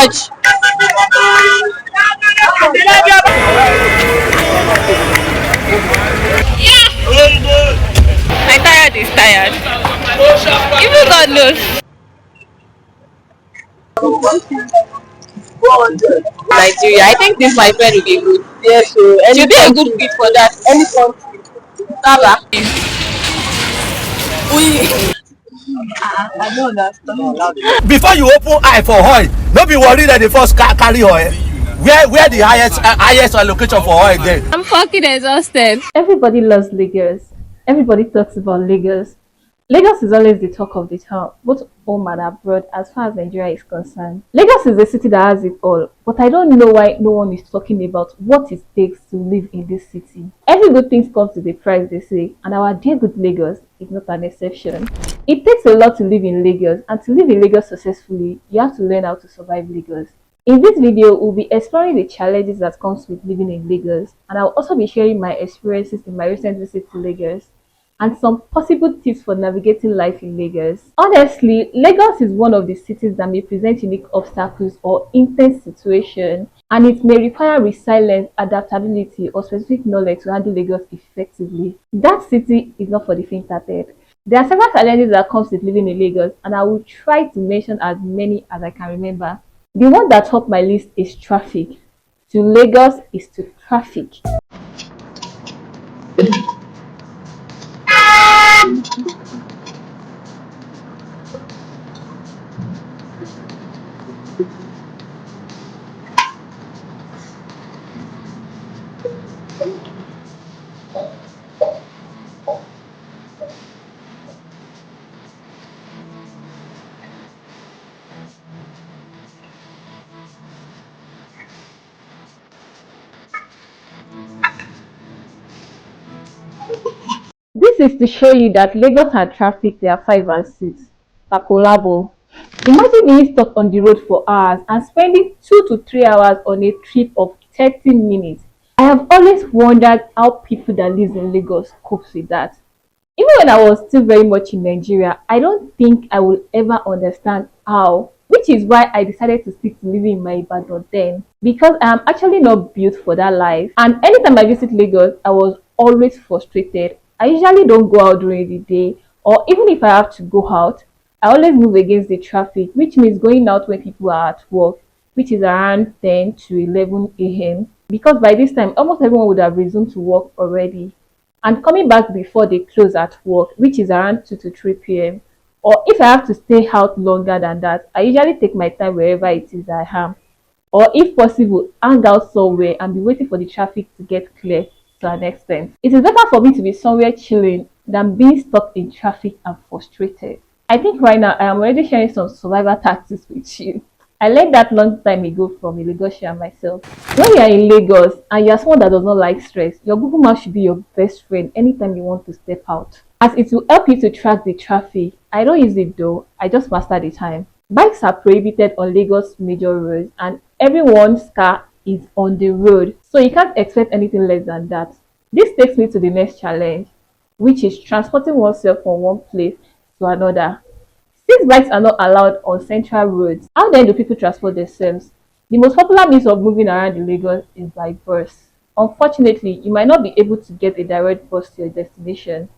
much. My tired is tired. Even God knows. Nigeria. I think this my friend will be good. Yes, so She'll be a good fit for that. any country. Baba. I don't understand. Before you open eye for oil, don't be worried that the first carry oil. Where the highest allocation for oil there? I'm fucking exhausted. Everybody loves Lagos. Everybody talks about Lagos. Lagos is always the talk of the town, both home and abroad as far as Nigeria is concerned. Lagos is a city that has it all, but I don't know why no one is talking about what it takes to live in this city. Every good thing comes with a price, they say, and our dear good Lagos is not an exception. It takes a lot to live in Lagos, and to live in Lagos successfully, you have to learn how to survive Lagos. In this video, we'll be exploring the challenges that comes with living in Lagos, and I'll also be sharing my experiences in my recent visit to Lagos and some possible tips for navigating life in Lagos. Honestly, Lagos is one of the cities that may present unique obstacles or intense situations, and it may require resilience, adaptability, or specific knowledge to handle Lagos effectively. That city is not for the faint-hearted. There are several challenges that comes with living in Lagos, and I will try to mention as many as I can remember. The one that topped my list is traffic. To Lagos is to traffic. This is to show you that Lagos and traffic, they are 5 and 6. Takolabo. Imagine being stuck on the road for hours and spending 2 to 3 hours on a trip of 30 minutes. I have always wondered how people that live in Lagos cope with that. Even when I was still very much in Nigeria, I don't think I will ever understand how, which is why I decided to stick to living in my Ibadan then, because I am actually not built for that life. And anytime I visit Lagos, I was always frustrated. I usually don't go out during the day, or even if I have to go out, I always move against the traffic, which means going out when people are at work, which is around 10 to 11 a.m. because by this time, almost everyone would have resumed to work already. And coming back before they close at work, which is around 2 to 3 p.m. Or if I have to stay out longer than that, I usually take my time wherever it is I am. Or if possible, hang out somewhere and be waiting for the traffic to get clear to an extent. It is better for me to be somewhere chilling than being stuck in traffic and frustrated. I think right now I am already sharing some survival tactics with you. I learned that long time ago from a Lagosian myself. When you are in Lagos and you are someone that does not like stress, your Google Maps should be your best friend anytime you want to step out, as it will help you to track the traffic. I don't use it though, I just master the time. Bikes are prohibited on Lagos major roads and everyone's car is on the road, so you can't expect anything less than that. This takes me to the next challenge, which is transporting oneself from one place to another. Since bikes are not allowed on central roads, how then do people transport themselves? The most popular means of moving around in Lagos is by bus. Unfortunately, you might not be able to get a direct bus to your destination.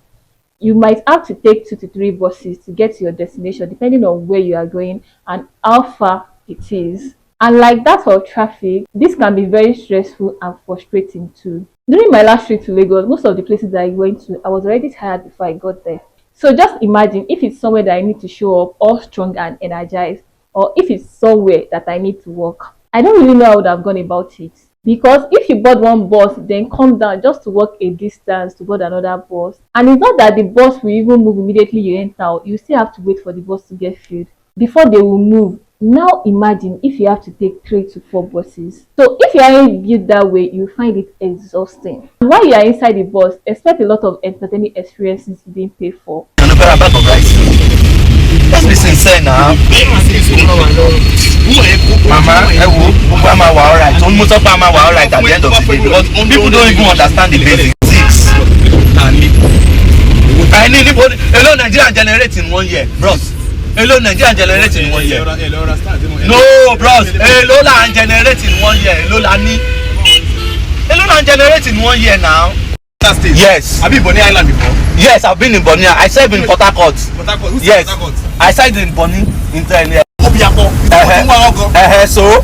You might have to take 2 to 3 buses to get to your destination depending on where you are going and how far it is. And like that of traffic, this can be very stressful and frustrating too. During my last trip to Lagos, most of the places that I went to, I was already tired before I got there. So just imagine if it's somewhere that I need to show up all strong and energized, or if it's somewhere that I need to walk. I don't really know how I would have gone about it. Because if you board one bus, then come down just to walk a distance to board another bus. And it's not that the bus will even move immediately you enter, you still have to wait for the bus to get filled before they will move. Now imagine if you have to take 3 to 4 buses. So if you aren't built that way, you find it exhausting. And while you are inside the bus, expect a lot of entertaining experiences you didn't pay for. Let's be sincere now. Mama, I'm alright. Almost up, I'm alright at the end of the day because people don't even understand the basics. I need a lot of Nigerian generating 1 year, bros. Hello, Nigerian generate in 1 year. No, bros. Hello, and generate in 1 year. Hello, Lani. Hello, and generate in 1 year now. Yes. Have you been Bonny Island before? Yes, I've been in Bonny. I served in Port Harcourt. Yes. I served in Bonny in Obiako. So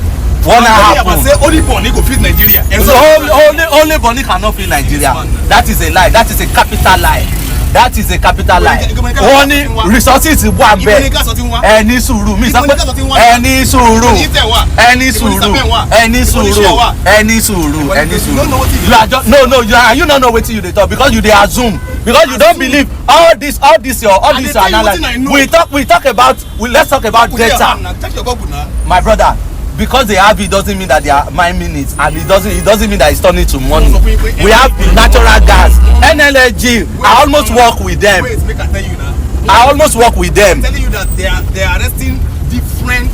what happened? Say only Bonny go fit Nigeria. So only Bonny cannot fit Nigeria. That is a lie. That is a capital lie. That is a capital lie. Wọ́n ní resources wà bẹ́ẹ̀. Ẹni sùúrù mi sọ pé ẹni sùúrù ẹni sùúrù ẹni sùúrù ẹni sùúrù ẹni sùúrù. You are just no you don't know wetin you dey talk because you dey assume because you don't believe all this your analysis. Let's talk about data. My brother. Because they have it doesn't mean that they are mining it, and it doesn't mean that it's turning to money. We have natural gas, NLG. I almost work with them. Wait, make I tell you now. I almost work with them. I'm telling you that they are arresting different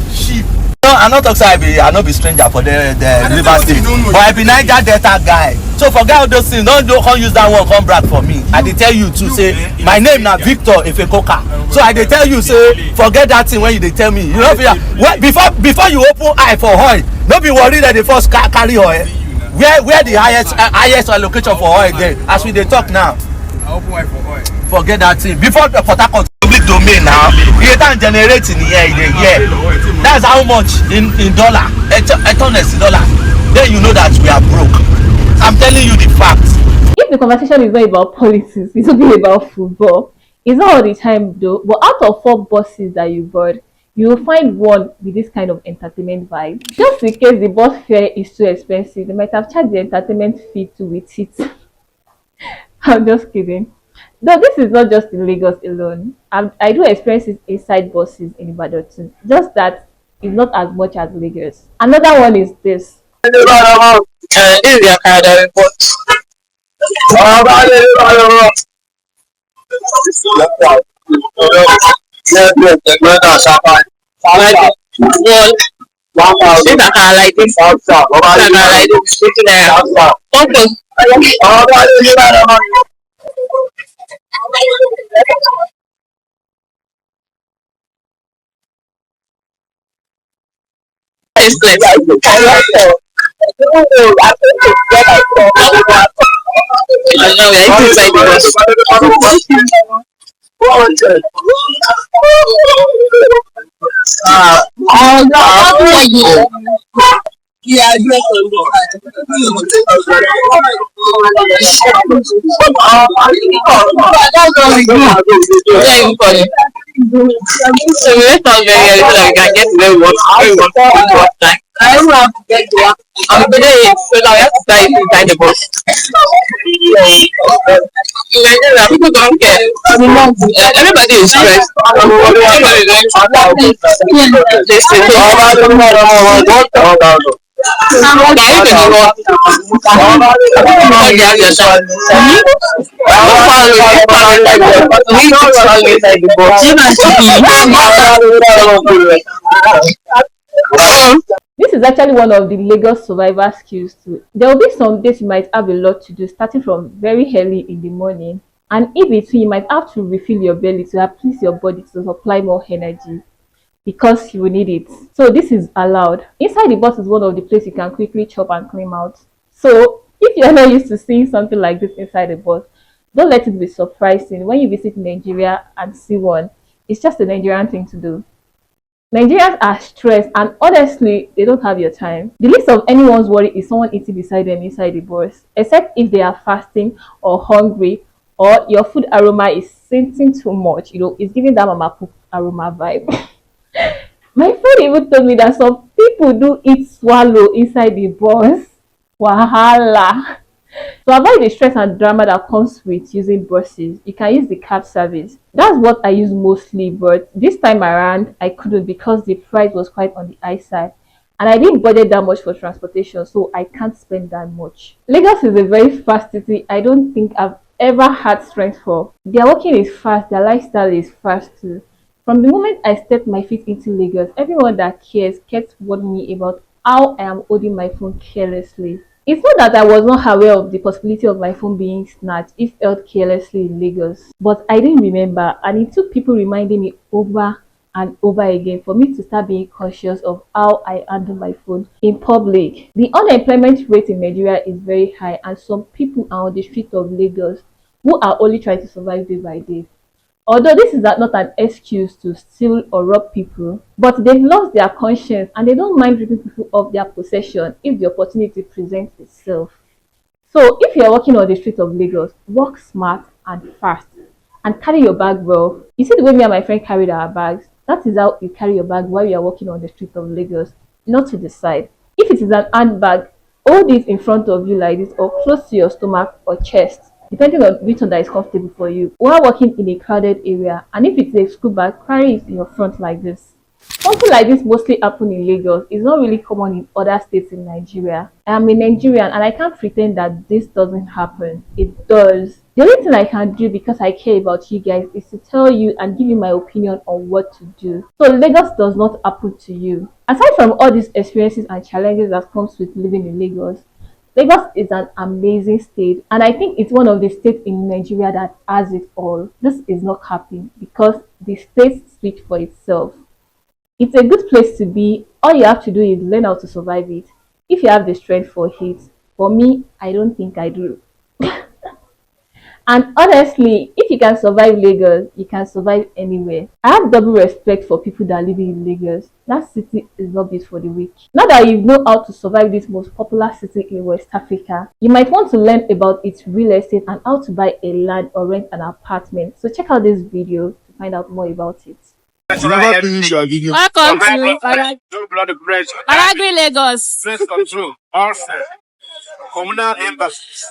sheep. No, I'm not talking. I not be stranger for the River State, but I be Niger Delta guy. So forget all those things. Don't use that one. Come back for me. I dey tell you to say my name na Victor Ifekoka. So I dey tell you say forget that thing when you dey tell me. You know before you open eye for oil, don't be worried that they first carry oil. Where the highest allocation for oil there? As we dey talk now. I open eye for oil. Forget that thing. Before the Port Harcourt public domain now, you can generate in the year. That's how much in dollar, $1 dollar. Then you know that we are broke. I'm telling you the facts. If the conversation is not about politics, it's only about football. It's not all the time though. But out of 4 buses that you board, you will find one with this kind of entertainment vibe. Just in case the bus fare is too expensive, they might have charged the entertainment fee to with it. I'm just kidding. Though this is not just in Lagos alone. I do experience it inside buses in Ibadan too. Just that it's not as much as Lagos. Another one is this. So we went on very early so that we can get to where we want time. I don't have to get there. Today, so now we have to start inside the bus. People don't care. Everybody is stressed. Everybody is This is actually one of the Lagos survival skills too. There will be some days you might have a lot to do, starting from very early in the morning, and in between you might have to refill your belly to appease your body to supply more energy because you will need it. So this is allowed. Inside the bus is one of the places you can quickly chop and clean out. So if you're not used to seeing something like this inside the bus, don't let it be surprising when you visit Nigeria and see one. It's just a Nigerian thing to do. Nigerians are stressed and honestly, they don't have your time. The least of anyone's worry is someone eating beside them inside the bus, except if they are fasting or hungry or your food aroma is scenting too much. It's giving that mama poop aroma vibe. My friend even told me that some people do eat swallow inside the bus. Wahala. To avoid the stress and drama that comes with using buses, you can use the cab service. That's what I use mostly, but this time around I couldn't because the price was quite on the high side and I didn't budget that much for transportation, so I can't spend that much. Lagos is a very fast city. I don't think I've ever had strength for. Their working is fast, their lifestyle is fast too. From the moment I stepped my feet into Lagos, everyone that cares kept warning me about how I am holding my phone carelessly. It's not that I was not aware of the possibility of my phone being snatched if held carelessly in Lagos, but I didn't remember, and it took people reminding me over and over again for me to start being cautious of how I handle my phone in public. The unemployment rate in Nigeria is very high, and some people are on the streets of Lagos who are only trying to survive day by day. Although this is not an excuse to steal or rob people, but they've lost their conscience and they don't mind ripping people off their possession if the opportunity presents itself. So if you're walking on the streets of Lagos, walk smart and fast and carry your bag well. You see the way me and my friend carried our bags? That is how you carry your bag while you are walking on the streets of Lagos, not to the side. If it is an handbag, hold it in front of you like this or close to your stomach or chest, depending on which one that is comfortable for you. While walking in a crowded area, and if it's a school bag, carry it in your front like this. Something like this mostly happen in Lagos. It's not really common in other states in Nigeria. I am a Nigerian and I can't pretend that this doesn't happen. It does. The only thing I can do because I care about you guys is to tell you and give you my opinion on what to do. So Lagos does not happen to you. Aside from all these experiences and challenges that comes with living in Lagos, Lagos is an amazing state, and I think it's one of the states in Nigeria that has it all. This is not happening because the state speaks for itself. It's a good place to be. All you have to do is learn how to survive it. If you have the strength for it. For me, I don't think I do. And honestly, if you can survive Lagos, you can survive anywhere. I have double respect for people that live in Lagos. That city is not built for the weak. Now that you know how to survive this most popular city in West Africa, you might want to learn about its real estate and how to buy a land or rent an apartment. So check out this video to find out more about it. Welcome to Baragri, Lagos. Please control. Communal embassy.